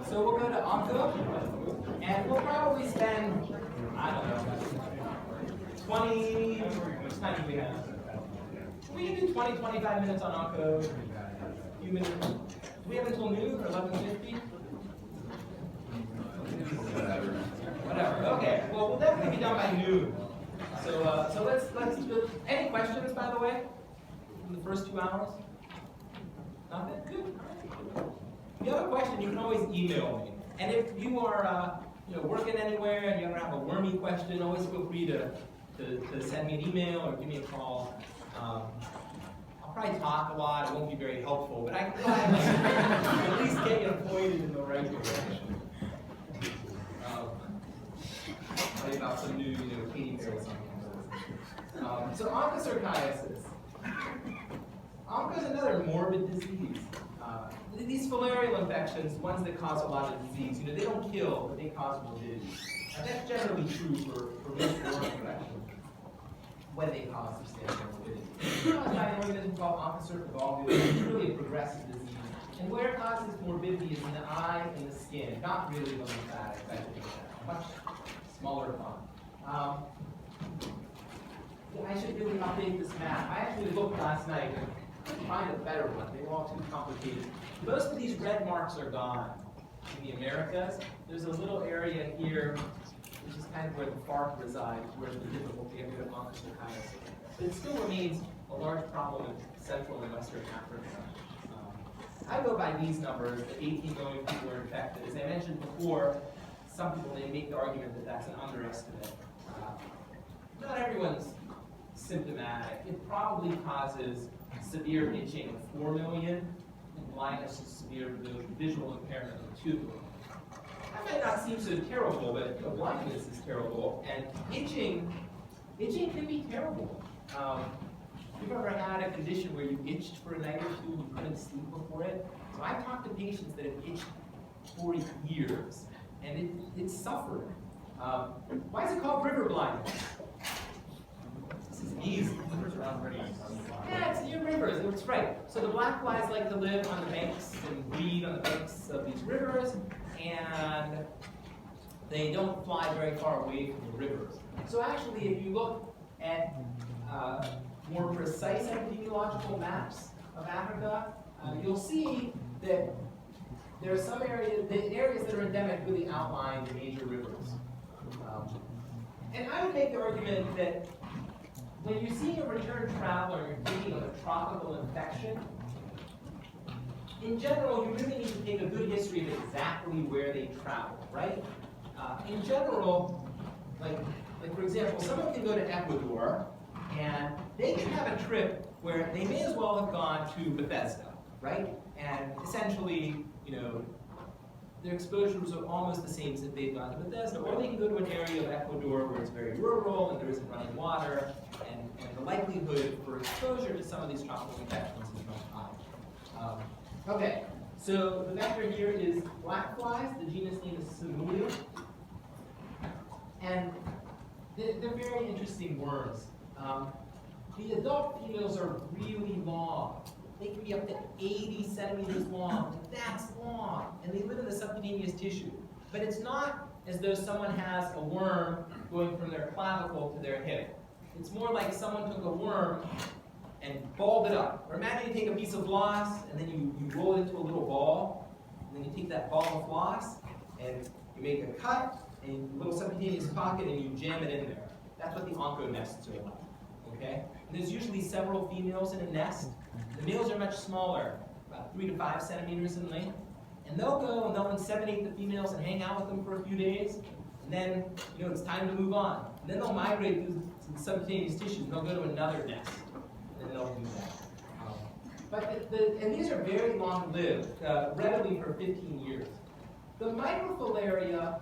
So we'll go to Onco, and we'll probably spend, I don't know, 20, how much time do we have? We can do 20, 25 minutes on Onco. A few minutes. Do we have until noon or 11:50? Whatever. Okay. Well, we'll definitely be done by noon. So let's do. Any questions, by the way, in the first 2 hours? Nothing? Good. If you have a question, you can always email me. And if you are working anywhere and you ever have a wormy question, always feel free to send me an email or give me a call. I'll probably talk a lot. It won't be very helpful, but I can probably at least get you pointed in the right direction. Probably about some new, Katy Perry songs. So onchocerciasis. Onco is another morbid disease. These filarial infections, ones that cause a lot of disease, they don't kill, but they cause morbidity. And that's generally true for most worm infections when they cause substantial morbidity. It's caused by an organism called Onchocerciasis, which is really a progressive disease. And where it causes morbidity is in the eye and the skin, not really the lymphatic vegetative, much smaller fun. I should really update this map. I actually looked last night and couldn't find a better one. They were all too complicated. Most of these red marks are gone. In the Americas, there's a little area here, which is kind of where the FARC resides, where the difficulty of onchocerciasis. But it still remains a large problem in Central and Western Africa. I go by these numbers, that 18 million people are infected. As I mentioned before, some people may make the argument that that's an underestimate. Not everyone's symptomatic. It probably causes severe itching of 4 million, and blindness and severe visual impairment of 2 million. That might not seem so terrible, but blindness is terrible, and itching can be terrible. If you've ever had a condition where you itched for a night or two and you couldn't sleep before it, so I've talked to patients that have itched for years, and it's suffering. Why is it called river blindness? This is easy. Yeah, it's near rivers. It's right. So the black flies like to live on the banks and breed on the banks of these rivers, and they don't fly very far away from the rivers. So actually, if you look at more precise epidemiological maps of Africa, you'll see that there are some areas, the areas that are endemic really outline the major rivers. And I would make the argument that when you're seeing a return traveler and you're thinking of a tropical infection, in general, you really need to take a good history of exactly where they travel, right? In general, like for example, someone can go to Ecuador and they can have a trip where they may as well have gone to Bethesda, right? And essentially, their exposures are almost the same as if they've gone to Bethesda, or they can go to an area of Ecuador where it's very rural and there isn't running water, and the likelihood for exposure to some of these tropical infections is much higher. Okay, so the vector here is black flies. The genus name is Simulia. And they're very interesting worms. The adult females are really long. They can be up to 80 centimeters long. That's long. And they live in the subcutaneous tissue. But it's not as though someone has a worm going from their clavicle to their hip. It's more like someone took a worm and balled it up. Or imagine you take a piece of floss and then you roll it into a little ball. And then you take that ball of floss and you make a cut and a little subcutaneous pocket and you jam it in there. That's what the onco nests are like. Okay? And there's usually several females in a nest. The males are much smaller, about 3 to 5 centimeters in length. And they'll go and they'll inseminate the females and hang out with them for a few days. And then, it's time to move on. And then they'll migrate through the subcutaneous tissues and they'll go to another nest. And then they'll do that. And these are very long-lived, readily for 15 years. The microfilaria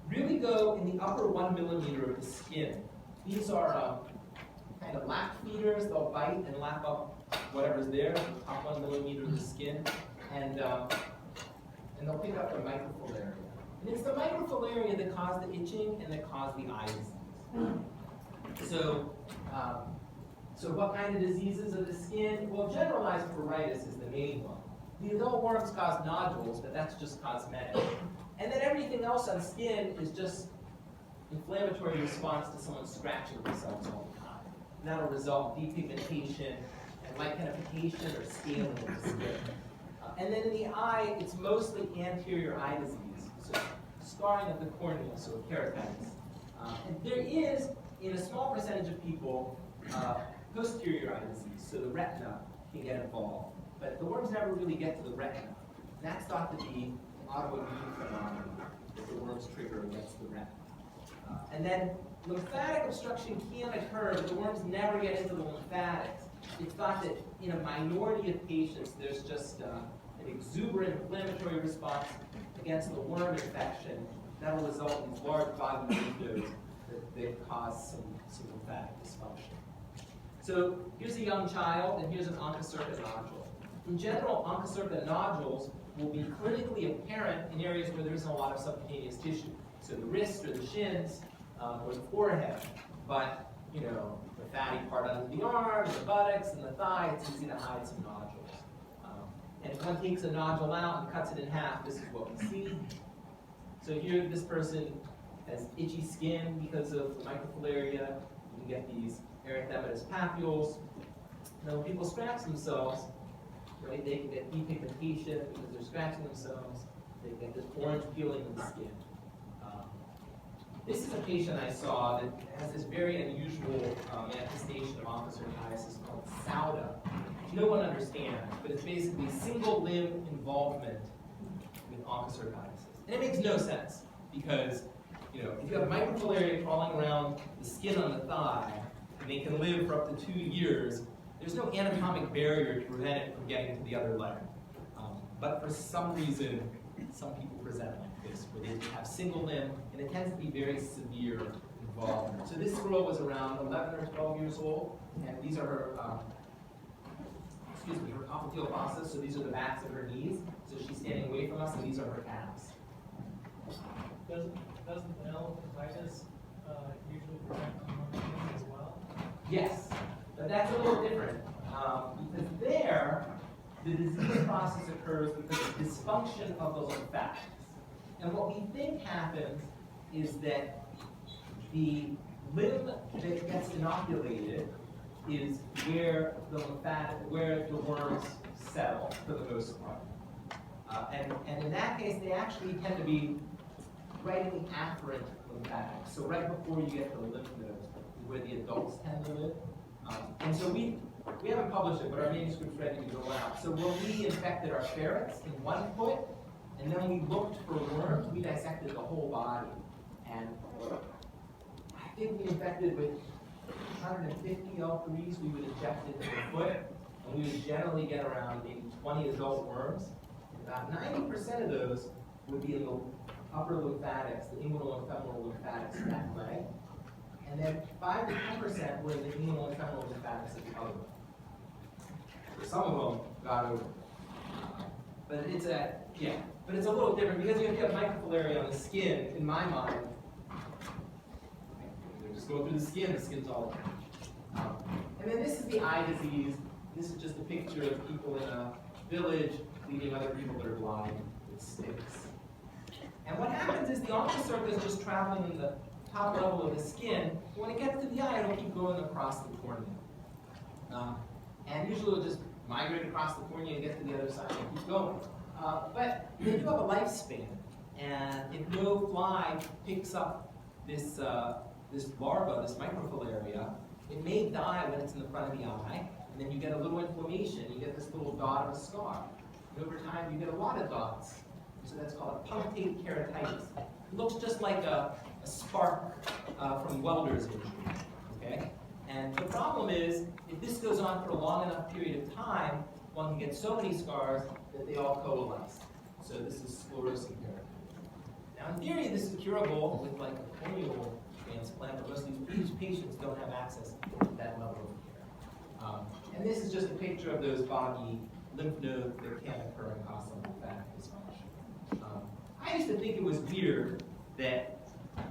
really go in the upper 1 millimeter of the skin. These are kind of lap feeders. They'll bite and lap up whatever's there, the top 1 millimeter of the skin, and they'll pick up the microfilaria. And it's the microfilaria that cause the itching and that cause the eye disease. So what kind of diseases of the skin? Well, generalized pruritus is the main one. The adult worms cause nodules, but that's just cosmetic. And then everything else on skin is just inflammatory response to someone scratching themselves all the time. And that'll result in depigmentation and lichenification or scaling of the skin. And then in the eye, it's mostly anterior eye disease, so scarring of the cornea, so keratitis. And there is, in a small percentage of people, posterior eye disease, so the retina can get involved. But the worms never really get to the retina. And that's thought to be an autoimmune phenomenon that the worms trigger against the retina. And then lymphatic obstruction can occur, but the worms never get into the lymphatics. It's thought that in a minority of patients, there's just an exuberant inflammatory response against the worm infection that will result in these large body lymph nodes that cause some lymphatic dysfunction. So here's a young child, and here's an onchocerciasis nodule. In general, onchocerciasis nodules will be clinically apparent in areas where there isn't a lot of subcutaneous tissue. So the wrist or the shins or the forehead. But, you know, the fatty part under the arm, the buttocks, and the thigh, it's easy to hide some nodules. And if one takes a nodule out and cuts it in half, this is what we see. So here, this person has itchy skin because of the microfilaria. You can get these erythematous papules. Now, when people scratch themselves, right, they can get depigmentation because they're scratching themselves. They get this orange peeling of the skin. This is a patient I saw that has this very unusual manifestation of onchocerciasis called SAUDA. No one understands, but it's basically single limb involvement with onchocerciasis. And it makes no sense because, you know, if you have microfilaria crawling around the skin on the thigh, and they can live for up to 2 years, there's no anatomic barrier to prevent it from getting to the other leg. But for some reason, some people present like this, where they have single limb, and it tends to be very severe involvement. So this girl was around 11 or 12 years old, and these are her, her popliteal fossa, so these are the backs of her knees. So she's standing away from us, and these are her calves. Doesn't elephantitis usually prevent pneumonia as well? Yes, but that's a little different, because there, the disease process occurs because of dysfunction of the lymphatics. And what we think happens is that the limb that gets inoculated is where the worms settle for the most part. And in that case, they actually tend to be right in the afferent lymphatics. So right before you get the lymph nodes is where the adults tend to live. And so we haven't published it, but our manuscript's ready to go out. So when we infected our ferrets in 1 foot, and then we looked for worms, we dissected the whole body. And I think we infected with 150 L3s we would inject into the foot, and we would generally get around maybe 20 adult worms. About 90% of those would be in the upper lymphatics, the inguinal and femoral lymphatics of that leg. And then 5 to 10% were in the inguinal and femoral lymphatics of the other leg. So some of them got over. But it's a little different because if you have microfilaria on the skin, in my mind, they're just going through the skin's all over. And then this is the eye disease. This is just a picture of people in a village leading other people that are blind with sticks. And what happens is the onchocerciasis is just traveling in the top level of the skin. When it gets to the eye, it'll keep going across the cornea. And usually it'll just migrate across the cornea and get to the other side and keep going. But they do have a lifespan. And if no fly picks up this larva, this microfilaria, it may die when it's in the front of the eye. And then you get a little inflammation. You get this little dot of a scar. And over time, you get a lot of dots. So that's called a punctate keratitis. It looks just like a spark from welder's injury, okay? And the problem is, if this goes on for a long enough period of time, one can get so many scars that they all coalesce. So this is sclerosing keratitis. Now in theory, this is curable with like a corneal transplant, but most of these patients don't have access to that level of care. And this is just a picture of those boggy lymph nodes that can occur and cause some lymphatic dysfunction. I used to think it was weird that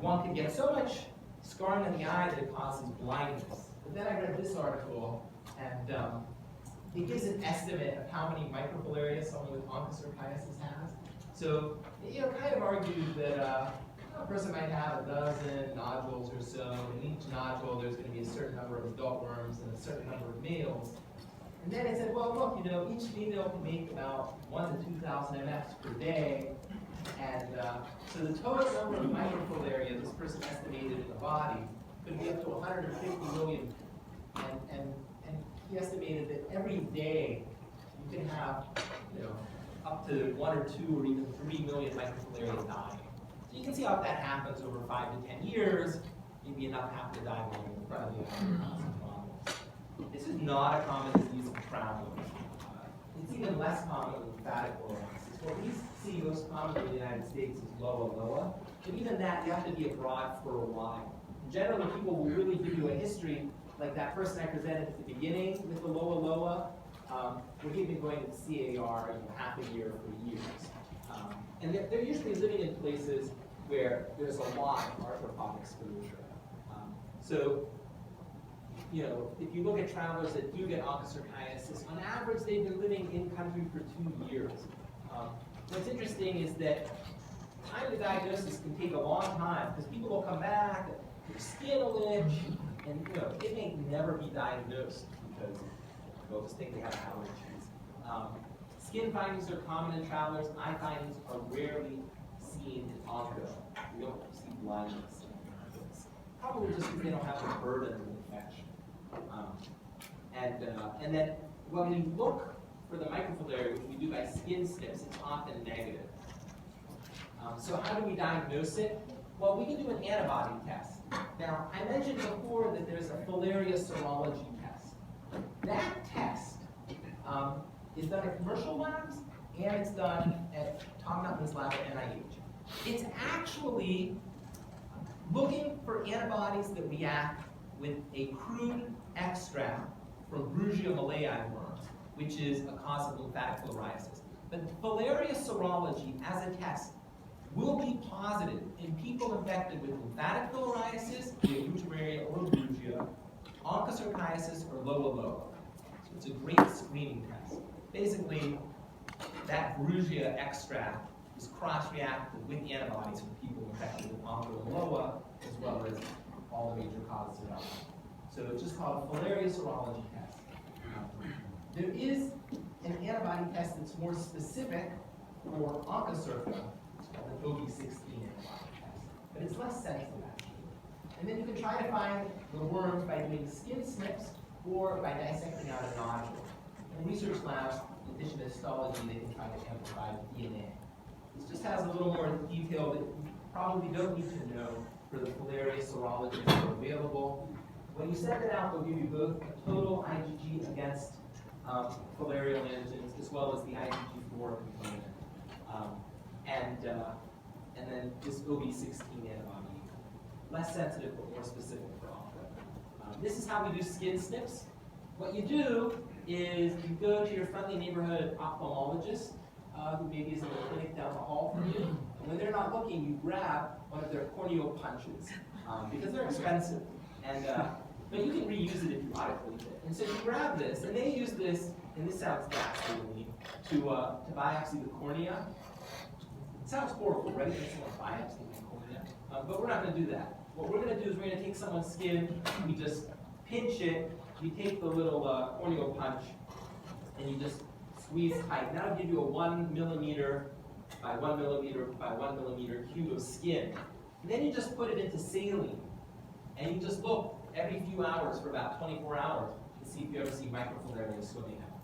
one could get so much scarring on the eye that it causes blindness. But then I read this article, and it gives an estimate of how many microfilaria someone with onchocerciasis has. So, kind of argues that a person might have a dozen nodules or so. In each nodule, there's going to be a certain number of adult worms and a certain number of males. And then it said, well, look, each female can make about 1,000 to 2,000 mFs per day. And so the total number of microfilaria this person estimated in the body could be up to 150 million. And he estimated that every day you can have, up to 1 or 2 or even 3 million microfilaria dying. So you can see how if that happens over 5 to 10 years, maybe enough have to die when you're in front of the This is not a common disease of travelers. It's even less common with lymphatic filariasis. What we see most commonly in the United States is loa. But even that, you have to be abroad for a while. Generally, people will really give you a history, like that person I presented at the beginning with the loa, where he'd been going to the CAR half a year for years. And they're usually living in places where there's a lot of arthropod exposure. So, if you look at travelers that do get onchocerciasis, on average they've been living in country for 2 years. What's interesting is that time to diagnosis can take a long time because people will come back, their skin will itch, and it may never be diagnosed because they'll just think they have allergies. Skin findings are common in travelers. Eye findings are rarely seen in onco. We don't see blindness in Americans. Probably just because they don't have the burden of infection. And then when we look for the microfilaria, which we do by skin snips, it's often negative. So how do we diagnose it? Well, we can do an antibody test. Now, I mentioned before that there's a filaria serology test. That test is done at commercial labs, and it's done at Tom Nutman's lab at NIH. It's actually looking for antibodies that react with a crude extract from Brugia malayi worms, which is a cause of lymphatic filariasis. But filaria serology as a test will be positive in people infected with lymphatic filariasis, Brugia or Brugia, onchocerciasis, or loa. So it's a great screening test. Basically, that Brugia extract is cross-reactive with antibodies from people infected with onco and loa, as well as all the major causes of outbreak. So it's just called a filaria serology test. There is an antibody test that's more specific for onchocerca. It's called an OB16 antibody test, but it's less sensitive actually. And then you can try to find the worms by doing skin snips or by dissecting out a nodule. In research labs, in addition to histology, they can try to amplify DNA. This just has a little more detail that you probably don't need to know for the filaria serology that are available. When you send it out, they'll give you both a total IgG against filarial antigens as well as the IgG4 component. And then this OB16 antibody, less sensitive but more specific for onco. This is how we do skin snips. What you do is you go to your friendly neighborhood ophthalmologist, who maybe is in the clinic down the hall from you, and when they're not looking, you grab one of their corneal punches, because they're expensive. And but you can reuse it if you autoclave it. And so you grab this, and they use this, and this sounds ghastly, to biopsy the cornea. It sounds horrible, right? It's like biopsy the cornea. But we're not going to do that. What we're going to do is we're going to take someone's skin, we just pinch it, we take the little corneal punch, and you just squeeze tight. That'll give you a 1 millimeter by 1 millimeter by 1 millimeter cube of skin. And then you just put it into saline, and you just look every few hours for about 24 hours to see if you ever see microfilaria swimming out.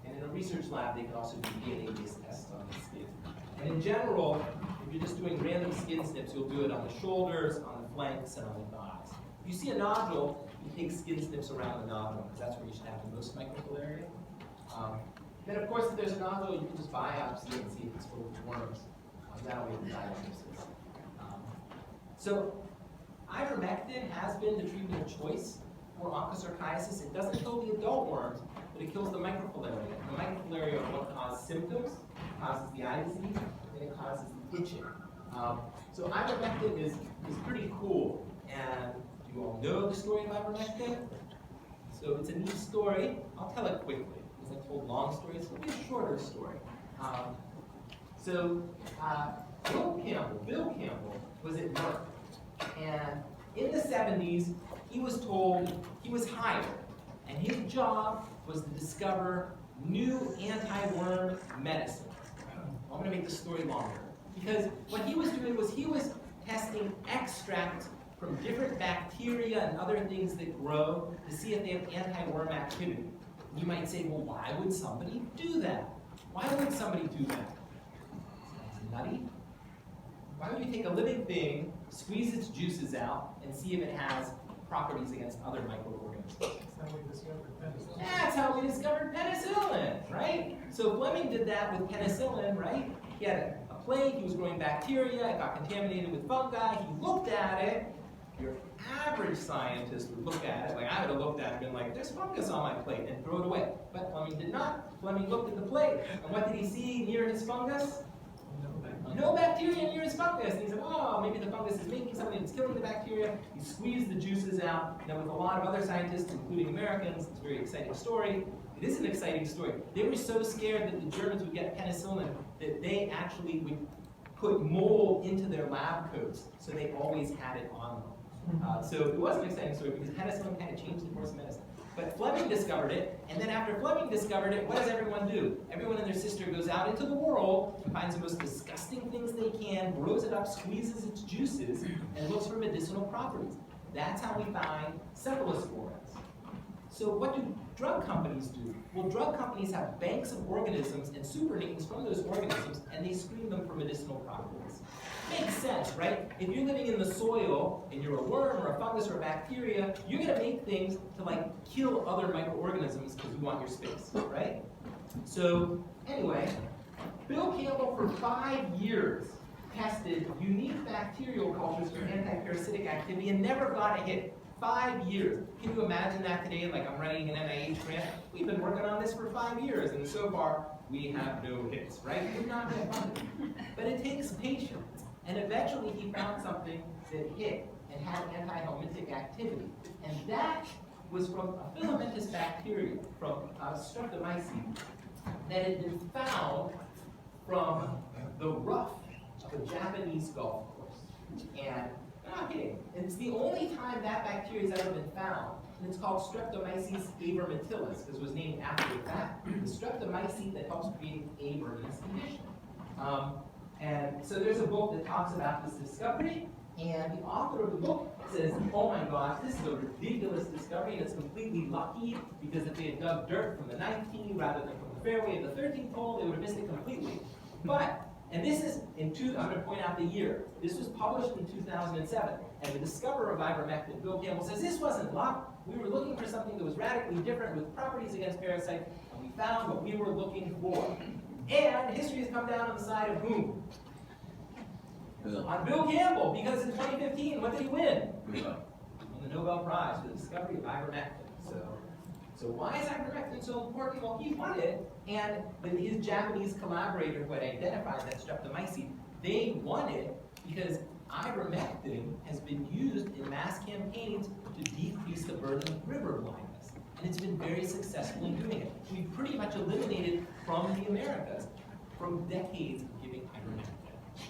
And in a research lab, they can also do DNA-based tests on the skin. And in general, if you're just doing random skin snips, you'll do it on the shoulders, on the flanks, and on the thighs. If you see a nodule, you take skin snips around the nodule, because that's where you should have the most microfilaria. Then, of course, if there's a nodule, you can just biopsy it and see if it's full of worms. That'll be the diagnosis. So, ivermectin has been the treatment of choice for onchocerciasis. It doesn't kill the adult worms, but it kills the microfilaria. The microfilaria are what cause symptoms, it causes the eye disease, and it causes the itching. So ivermectin is pretty cool. And you all know the story of ivermectin. So it's a neat story. I'll tell it quickly, because I've told long stories. It'll be a shorter story. Bill Campbell was at Merck, and in the 70s, he was told he was hired, and his job was to discover new anti-worm medicine. I'm going to make the story longer, because what he was doing was he was testing extracts from different bacteria and other things that grow to see if they have anti-worm activity. You might say, well, why would somebody do that? Why would somebody do that? Sounds nutty. Why would you take a living thing, squeeze its juices out, and see if it has properties against other microorganisms? That's how we discovered penicillin. That's how we discovered penicillin, right? So Fleming did that with penicillin, right? He had a plague, he was growing bacteria, it got contaminated with fungi, he looked at it. Your average scientist would look at it, like I would have looked at it and been like, there's fungus on my plate, and throw it away. But Fleming did not. Fleming looked at the plate, and what did he see near his fungus? No bacteria near his fungus. And he said, oh, maybe the fungus is making something that's killing the bacteria. He squeezed the juices out. Now, with a lot of other scientists, including Americans, it's a very exciting story. It is an exciting story. They were so scared that the Germans would get penicillin that they actually would put mold into their lab coats, so they always had it on them. So it was an exciting story because penicillin kind of changed the course of medicine. But Fleming discovered it, and then after Fleming discovered it, what does everyone do? Everyone and their sister goes out into the world and finds the most disgusting things they can, grows it up, squeezes its juices, and looks for medicinal properties. That's how we find cephalosporins. So what do drug companies do? Well, drug companies have banks of organisms and supernames from those organisms, and they screen them for medicinal properties. Makes sense, right? If you're living in the soil and you're a worm or a fungus or a bacteria, you're going to make things to like kill other microorganisms because you want your space, right? So anyway, Bill Campbell for 5 years tested unique bacterial cultures for anti-parasitic activity and never got a hit. 5 years. Can you imagine that today? Like I'm writing an NIH grant. We've been working on this for 5 years, and so far we have no hits, right? We've not been funded. But it takes patience. And eventually he found something that hit and had anti-helminthic activity. And that was from a filamentous bacteria, from Streptomyces, that had been found from the rough of a Japanese golf course. And I'm not kidding. It's the only time that bacteria has ever been found. And it's called Streptomyces avermentillus, because it was named after that. The Streptomyces that helps create Aver in this condition. And so there's a book that talks about this discovery, and the author of the book says, oh my gosh, this is a ridiculous discovery, and it's completely lucky, because if they had dug dirt from the 9th tee rather than from the fairway of the 13th hole, they would have missed it completely. But, and this is, I'm going to point out the year, this was published in 2007, and the discoverer of ivermectin, Bill Campbell, says this wasn't luck. We were looking for something that was radically different with properties against parasites, and we found what we were looking for. And history has come down on the side of whom? On Bill Campbell, because in 2015, what did he win? Won the Nobel Prize for the discovery of ivermectin. So why is ivermectin so important? Well, he won it, and his Japanese collaborator who had identified that Streptomyces, they won it because ivermectin has been used in mass campaigns to decrease the burden of river blindness. And it's been very successful in doing it. We've pretty much eliminated from the Americas from decades of giving ivermectin.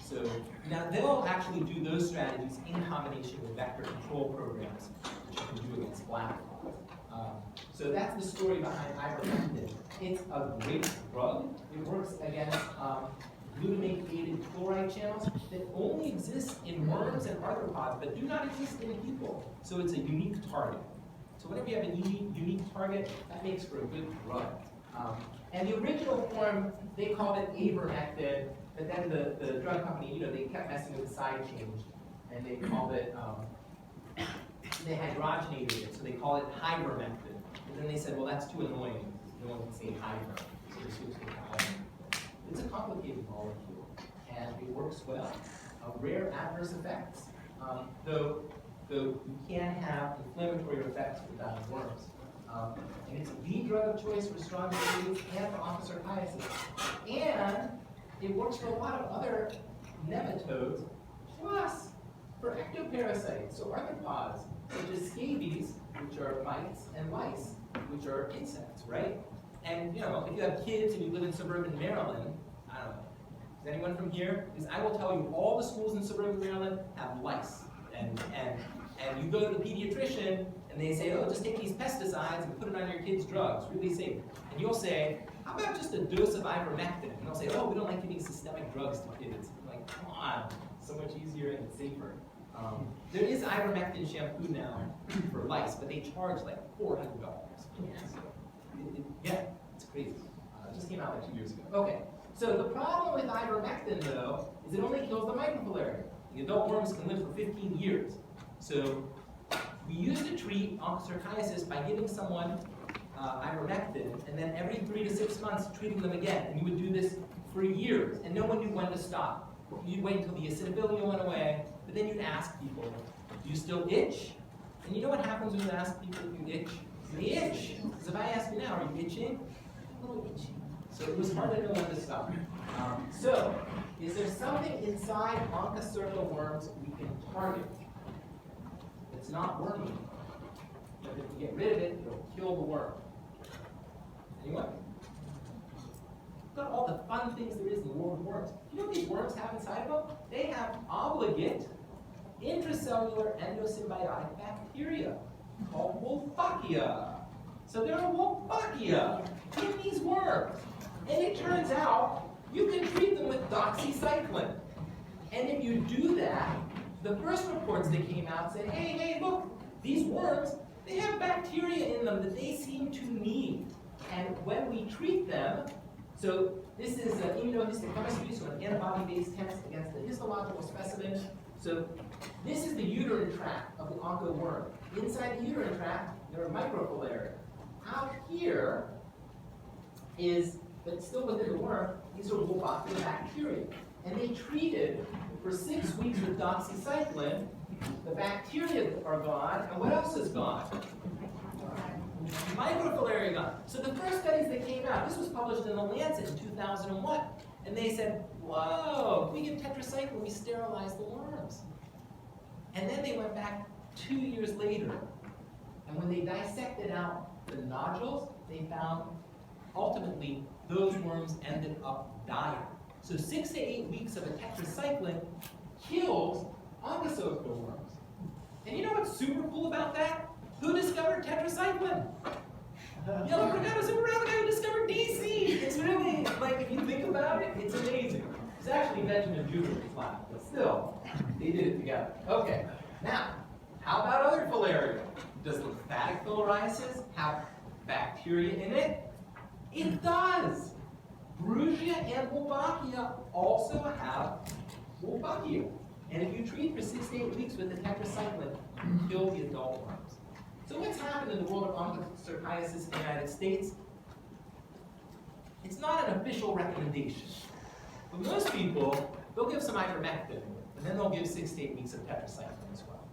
So now they'll actually do those strategies in combination with vector control programs, which you can do against black flies. So that's the story behind ivermectin. It's a great drug. It works against glutamate-gated chloride channels that only exist in worms and arthropods, but do not exist in people. So it's a unique target. So whenever you have a unique target, that makes for a good drug. And the original form, they called it avermectin, but then the drug company, they kept messing with the side change, and they called it, they hydrogenated it, so they call it hyvermectin. And then they said, well, that's too annoying. No one can say hyver, so they switched it to hyvermectin. It's a complicated molecule, and it works well. Rare adverse effects, though you can have inflammatory effects with worms. And it's the drug of choice for strong disease and for onchocerciasis. And it works for a lot of other nematodes, plus for ectoparasites, so arthropods, such as scabies, which are mites, and lice, which are insects, right? And if you have kids and you live in suburban Maryland, I don't know, is anyone from here? Because I will tell you, all the schools in suburban Maryland have lice. And you go to the pediatrician and they say, oh, just take these pesticides and put it on your kid's drugs, really safe. And you'll say, how about just a dose of ivermectin? And they'll say, oh, we don't like giving systemic drugs to kids. I'm like, come on, so much easier and safer. There is ivermectin shampoo now for lice, but they charge like $400. Yeah, it's crazy. It just came out like 2 years ago. Okay, so the problem with ivermectin, though, is it only kills the microfilariae. The adult worms can live for 15 years. So we used to treat onchocerciasis by giving someone ivermectin, and then every 3 to 6 months treating them again. And you would do this for years, and no one knew when to stop. You'd wait until the acidophilus went away, but then you'd ask people, do you still itch? And you know what happens when you ask people if you itch? They itch. Because if I ask you now, are you itching? A little itchy. So it was hard to know when to stop. So, is there something inside Onchocerca worms we can target? It's not wormy. But if we get rid of it, it'll kill the worm. Anyone? Look at all the fun things there is in the world of worms. You know what these worms have inside of them? They have obligate intracellular endosymbiotic bacteria called Wolbachia. So there are Wolbachia in these worms. And it turns out you can treat them with doxycycline. And if you do that, the first reports that came out said, hey, look, these worms, they have bacteria in them that they seem to need. And when we treat them, so this is an immunohistochemistry, so an antibody-based test against the histological specimen. So this is the uterine tract of the onco worm. Inside the uterine tract, there are microfilariae. Out here is, but still within the worm, these are Wolbachia bacteria. And they treated for 6 weeks with doxycycline. The bacteria are gone, and what else is gone? Microfilariae gone. So the first studies that came out, this was published in The Lancet in 2001, and they said, whoa, if we give tetracycline, we sterilize the worms. And then they went back 2 years later, and when they dissected out the nodules, they found ultimately those worms ended up dying. So 6 to 8 weeks of a tetracycline kills Onchocerca worms. And you know what's super cool about that? Who discovered tetracycline? Yellow Brigada Super Rally guy who discovered DC. It's really, like, if you think about it, it's amazing. It's actually Benjamin Buter's lab, but still, they did it together. Okay, now, how about other filaria? Does lymphatic filariasis have bacteria in it? It does. Brugia and Wolbachia also have Wolbachia. And if you treat for 6 to 8 weeks with the tetracycline, you kill the adult worms. So what's happened in the world of onchocerciasis in the United States? It's not an official recommendation. But most people, they'll give some ivermectin, and then they'll give 6 to 8 weeks of tetracycline as well.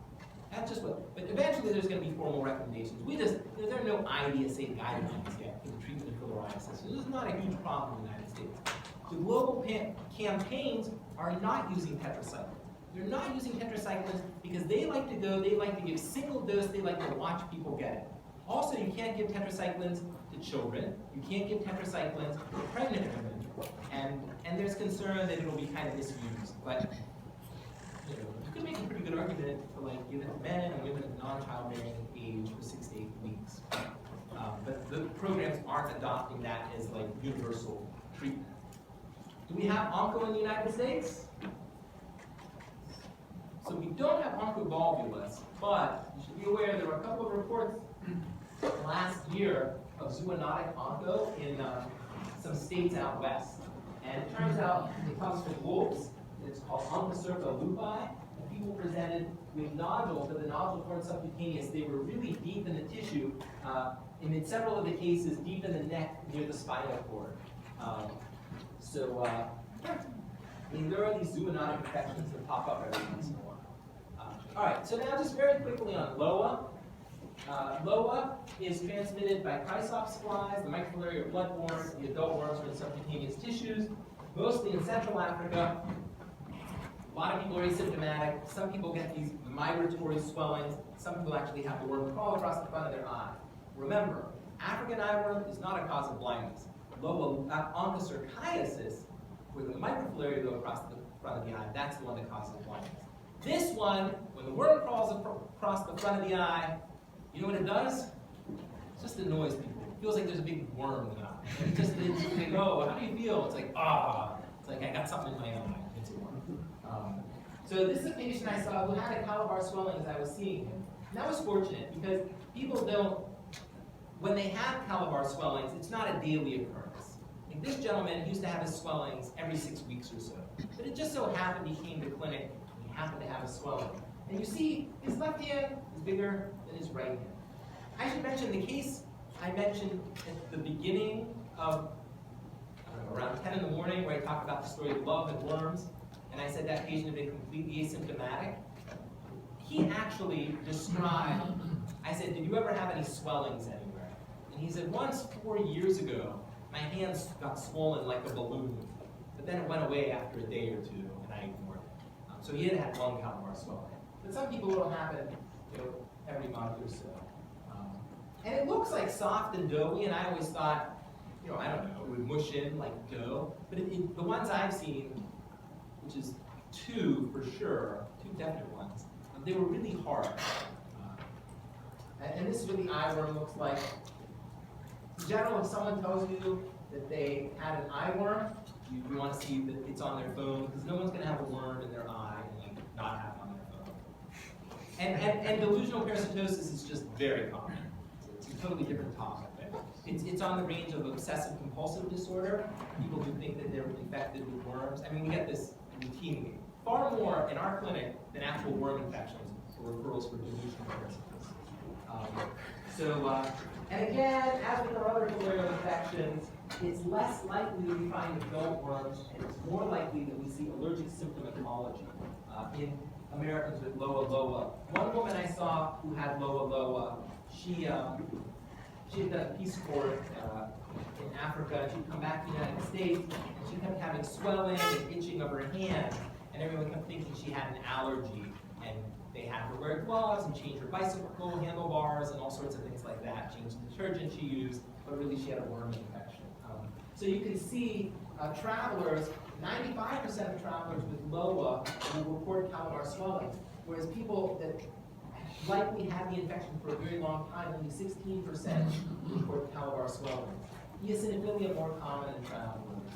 That's just what, but eventually there's going to be formal recommendations. There are no IDSA guidelines yet for the treatment of filariasis. So this is not a huge problem in the United States. The global campaigns are not using tetracycline. They're not using tetracyclines because they like to give single dose, they like to watch people get it. Also, you can't give tetracyclines to children. You can't give tetracyclines to pregnant women. And there's concern that it'll be kind of misused. But you can make a pretty good argument for like giving men and women of non-childbearing age for 6 to 8 weeks. But the programs aren't adopting that as like universal treatment. Do we have onco in the United States? So we don't have oncovolvulus, but you should be aware there were a couple of reports last year of zoonotic onco in some states out west. And it turns out it comes from wolves. It's called Onchocerca lupi. And people presented with nodules, but the nodules weren't subcutaneous. They were really deep in the tissue, and in several of the cases, deep in the neck near the spinal cord. I mean, there are these zoonotic infections that pop up every once in a while. All right, so now just very quickly on LOA. LOA is transmitted by Chrysops flies. The microfilariae are bloodborne. The adult worms are in subcutaneous tissues, mostly in Central Africa. A lot of people are asymptomatic. Some people get these migratory swellings. Some people actually have the worm crawl across the front of their eye. Remember, African eyeworm is not a cause of blindness. Onchocerciasis, where the microfilariae go across the front of the eye, that's the one that causes blindness. This one, when the worm crawls across the front of the eye, you know what it does? It just annoys people. It feels like there's a big worm in the eye. They go, how do you feel? It's like, It's like I got something in my eye. It's a worm. So this is a patient I saw who had a calabar swelling as I was seeing him. And that was fortunate because people don't, when they have calabar swellings, it's not a daily occurrence. Like this gentleman used to have his swellings every 6 weeks or so. But it just so happened he came to clinic and he happened to have a swelling. And you see, his left hand is bigger than his right hand. I should mention the case I mentioned at the beginning of, around 10 in the morning, where I talked about the story of love and worms, and I said that patient had been completely asymptomatic. He actually described, I said, did you ever have any swellings anywhere? And he said, once 4 years ago, my hands got swollen like a balloon, but then it went away after a day or two, and I ignored it. So he had had one calabar swelling. But some people it'll happen, every month or so. And it looks like soft and doughy, and I always thought, I don't know, it would mush in like dough. But the ones I've seen, which is 2 for sure, 2 definite ones, they were really hard. And this is what the eyeworm looks like. In general, if someone tells you that they had an eyeworm, you want to see that it's on their phone, because no one's going to have a worm in their eye and not have it on their phone. And delusional parasitosis is just very common. It's a totally different topic. It's on the range of obsessive compulsive disorder, people who think that they're infected with worms. I mean, we get this routinely. Far more in our clinic than actual worm infections or referrals for delusional parasitosis. And again, as with our other filarial infections, it's less likely that we find adult worms, and it's more likely that we see allergic symptomatology in Americans with loa loa. One woman I saw who had loa loa, she had done a Peace Corps in Africa, and she'd come back to the United States, and she kept having swelling and itching of her hand, and everyone kept thinking she had an allergy, and they had her wear gloves and change her bicycle handlebars and all sorts of things like that, change the detergent she used, but really she had a worm infection. So you can see travelers, 95% of travelers with LOA will report calabar swelling, whereas people that likely had the infection for a very long time, only 16% report calabar swelling. Eosinophilia more common in travelers,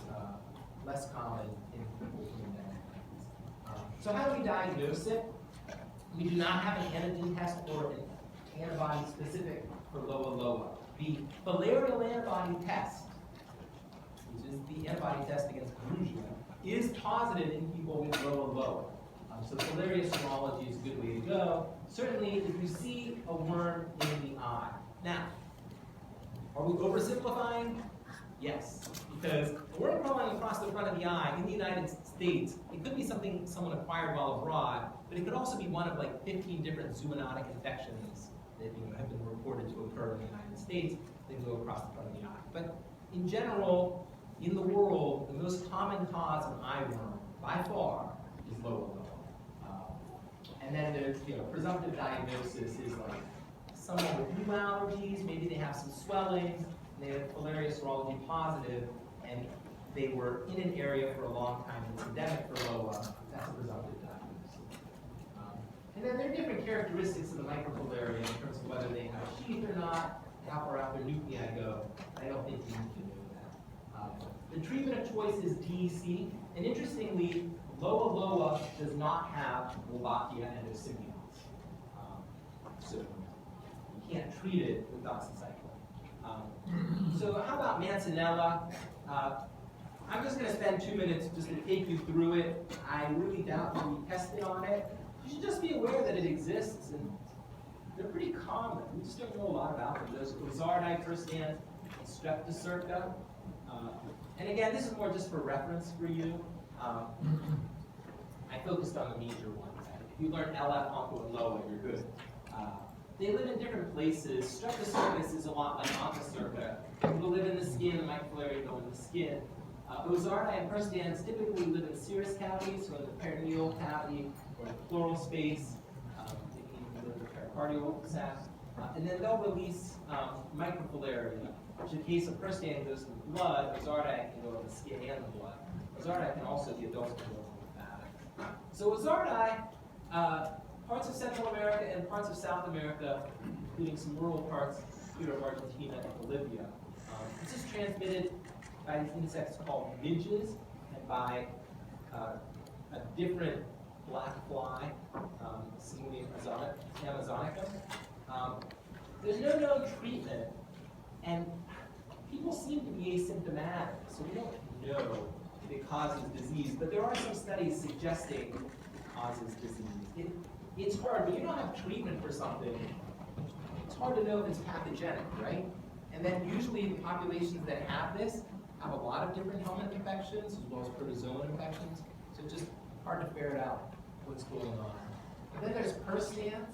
less common in people who have that. So how do we diagnose it? We do not have an antigen test or an antibody specific for LOA loa. The filarial antibody test, which is the antibody test against Perugia, is positive in people with LOA loa. So filarial serology is a good way to go. Certainly, if you see a worm in the eye. Now, are we oversimplifying? Yes, because a worm crawling across the front of the eye in the United States, it could be something someone acquired while abroad, but it could also be one of like 15 different zoonotic infections that have been reported to occur in the United States that go across the front of the eye. But in general, in the world, the most common cause of eyeworm, by far, is LOA loa. And then there's, presumptive diagnosis is like someone with new allergies, maybe they have some swellings, and they have filarial serology positive, and they were in an area for a long time that's endemic for LOA. That's a presumptive diagnosis. And then there are different characteristics of the microfilariae in terms of whether they have sheath or not, how far out their nuclei go. I don't think you need to know that. The treatment of choice is DEC, and interestingly, LOA loa does not have Wolbachia endosymbionts. So you can't treat it with doxycycline. So how about Mancinella? I'm just going to spend 2 minutes just to take you through it. I really doubt that we tested on it. You should just be aware that it exists, and they're pretty common. We just don't know a lot about them. There's Lizardi, Persans, and Streptocerca. And again, this is more just for reference for you. I focused on the major ones. If you learn LF, Onco, and LOA, you're good. They live in different places. Streptocercus is a lot like Onchocerca. It will live in the skin, the microfilariae go in the skin. Ozardi and perstans typically live in serous cavities, so in the peritoneal cavity or the pleural space, they can even live in the pericardial sac. And then they'll release microfilaria, which in the case of perstan goes to the blood. Ozardi can go to the skin and the blood. Ozardi can also be adult lymphatic. So Ozardi, parts of Central America and parts of South America, including some rural parts here of Argentina and Bolivia. This is transmitted by these insects called midges and by a different black fly, Simonium amazonicum. There's no known treatment, and people seem to be asymptomatic, so we don't know if it causes disease, but there are some studies suggesting it causes disease. It's hard, when you don't have treatment for something, it's hard to know if it's pathogenic, right? And then usually the populations that have this have a lot of different helminth infections as well as protozoan infections, so it's just hard to ferret out what's going on. And then there's perstans.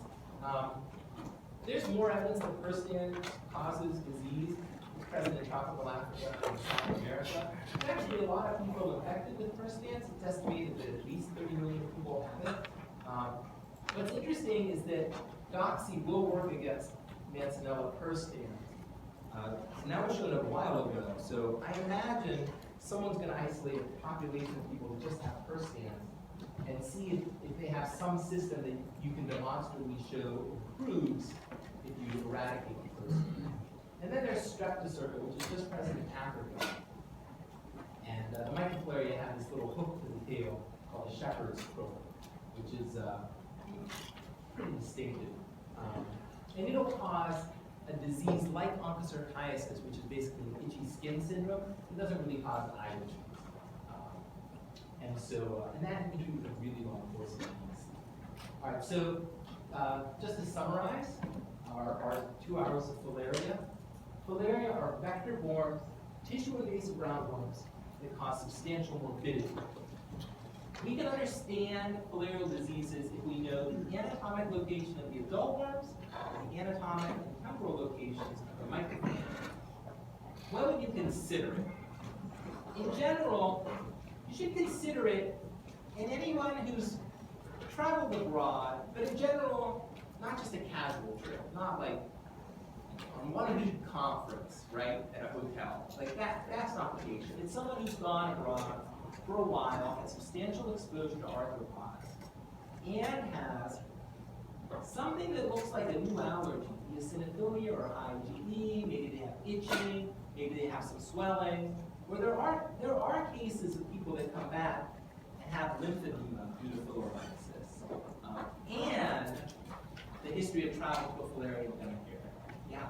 There's more evidence that perstans causes disease. It's present in tropical Africa and South America. There's actually a lot of people infected with perstans. It's estimated that at least 30 million people have it. What's interesting is that doxy will work against Mancinella perstans. And that was shown a while ago. So I imagine someone's going to isolate a population of people who just have perstans and see if they have some system that you can demonstrably show improves if you eradicate the perstans. And then there's Streptocerca, which is just present in Africa. And the microfilaria have this little hook to the tail called a shepherd's croak, which is pretty distinctive. And it'll cause a disease like onchocerciasis, which is basically an itchy skin syndrome. It doesn't really cause eye itching. And that can be treated with a really long course of disease. All right, so just to summarize our 2 hours of filaria. Filaria are vector-borne, tissue-invasive roundworms that cause substantial morbidity. We can understand filarial diseases if we know the anatomic location of the adult worms and the anatomic and temporal locations of the microfilaria. What would you consider it? In general, you should consider it in anyone who's traveled abroad, but in general, not just a casual trip, not like on one week conference, right, at a hotel. Like that's not the patient. It's someone who's gone abroad for a while, has substantial exposure to arthropods, and has something that looks like a new allergy, eosinophilia or IgE, maybe they have itching, maybe they have some swelling, or there are cases of people that come back and have lymphedema due to filariasis, and the history of travel to a filarial endemic area. Yeah.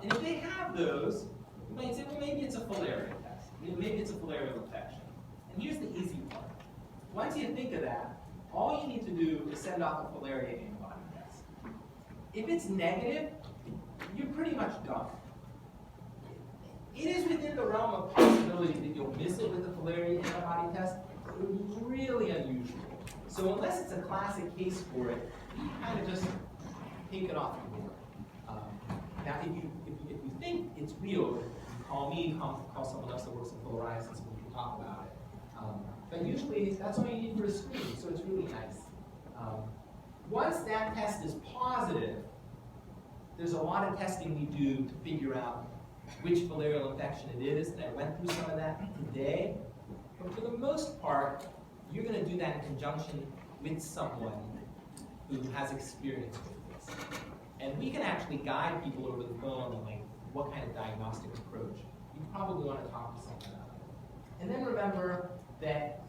And if they have those, you might say, well, maybe it's a filaria test. Maybe it's a filarial infection. And here's the easy part. Once you think of that, all you need to do is send off a filaria antibody test. If it's negative, you're pretty much done. It is within the realm of possibility that you'll miss it with a filaria antibody test. It would be really unusual. So unless it's a classic case for it, you kind of just take it off the board. Now, if you think it's real, you call me, call someone else that works in filariasis, and we can talk about it. But usually, that's all you need for a screen, so it's really nice. Once that test is positive, there's a lot of testing we do to figure out which filarial infection it is, and I went through some of that today. But for the most part, you're going to do that in conjunction with someone who has experience with this. And we can actually guide people over the phone on like what kind of diagnostic approach. You probably want to talk to someone about it. And then remember that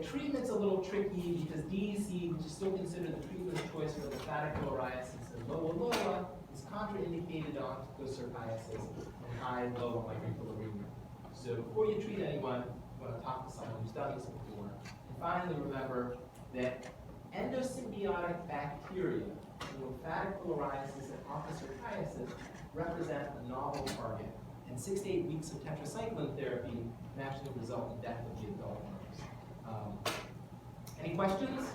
treatment's a little tricky because DEC, which is still considered the treatment of choice for lymphatic filariasis and loa is contraindicated on onchocerciasis and high low microfilaria. So before you treat anyone, you want to talk to someone who's done this before. And finally, remember that endosymbiotic bacteria in lymphatic filariasis and onchocerciasis represent a novel target, and 6 to 8 weeks of tetracycline therapy can actually result in death of the adult worms. Any questions?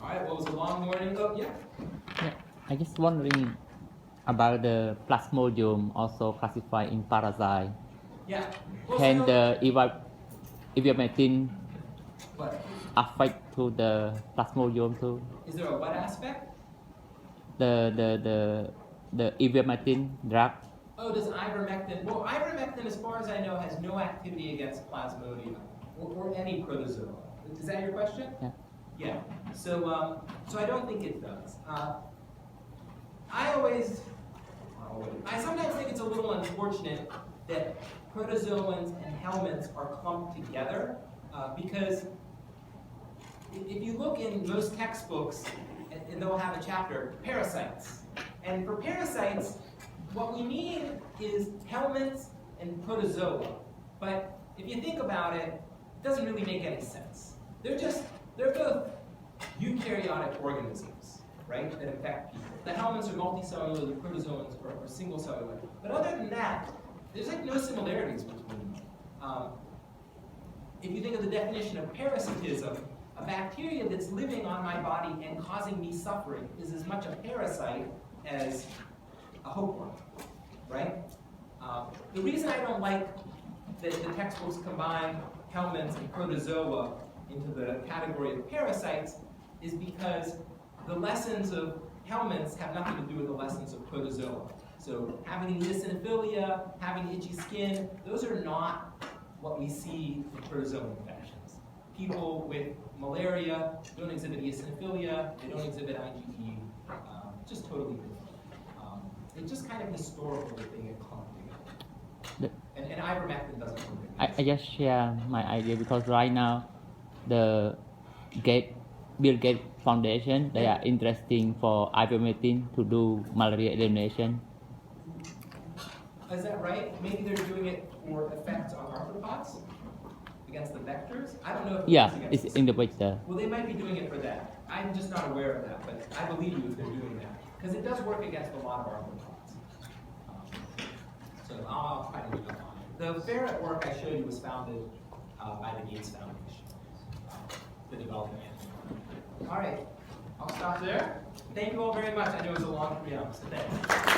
All right, well, it was a long morning. Oh, yeah? Yeah, I just wondering, about the Plasmodium also classified in parasite. Yeah. Well, Can so- the ivermectin What? affect to the Plasmodium too? Is there a what aspect? The ivermectin drug. Oh, does ivermectin? Well, ivermectin, as far as I know, has no activity against Plasmodium or any protozoa. Is that your question? Yeah. Yeah. So I don't think it does. I sometimes think it's a little unfortunate that protozoans and helminths are clumped together because if you look in most textbooks, and they'll have a chapter, parasites. And for parasites, what we need is helminths and protozoa. But if you think about it, it doesn't really make any sense. They're both eukaryotic organisms, right, that infect people. The helminths are multicellular, the protozoans are single cellular. But other than that, there's like no similarities between them. If you think of the definition of parasitism, a bacteria that's living on my body and causing me suffering is as much a parasite as a hookworm, right? The reason I don't like that the textbooks combine helminths and protozoa into the category of parasites is because the lessons of helminths have nothing to do with the lessons of protozoa. So having eosinophilia, having itchy skin, those are not what we see in protozoan infections. People with malaria don't exhibit eosinophilia, they don't exhibit IgE, just totally different. It's just kind of historical that they get clumped together. And ivermectin doesn't work. I just share my idea because right now the Bill Gates Foundation, they are interesting for ivermectin to do malaria elimination. Is that right? Maybe they're doing it for effects on arthropods against the vectors? I don't know if Yeah, it's it's in the picture. Well, they might be doing it for that. I'm just not aware of that, but I believe you if they're doing that. Because it does work against a lot of arthropods. So I'll try to read up on it. The ferret work I showed you was founded by the Gates Foundation, the development. All right, I'll stop there. Thank you all very much. I know it was a long 3 hours, so thanks.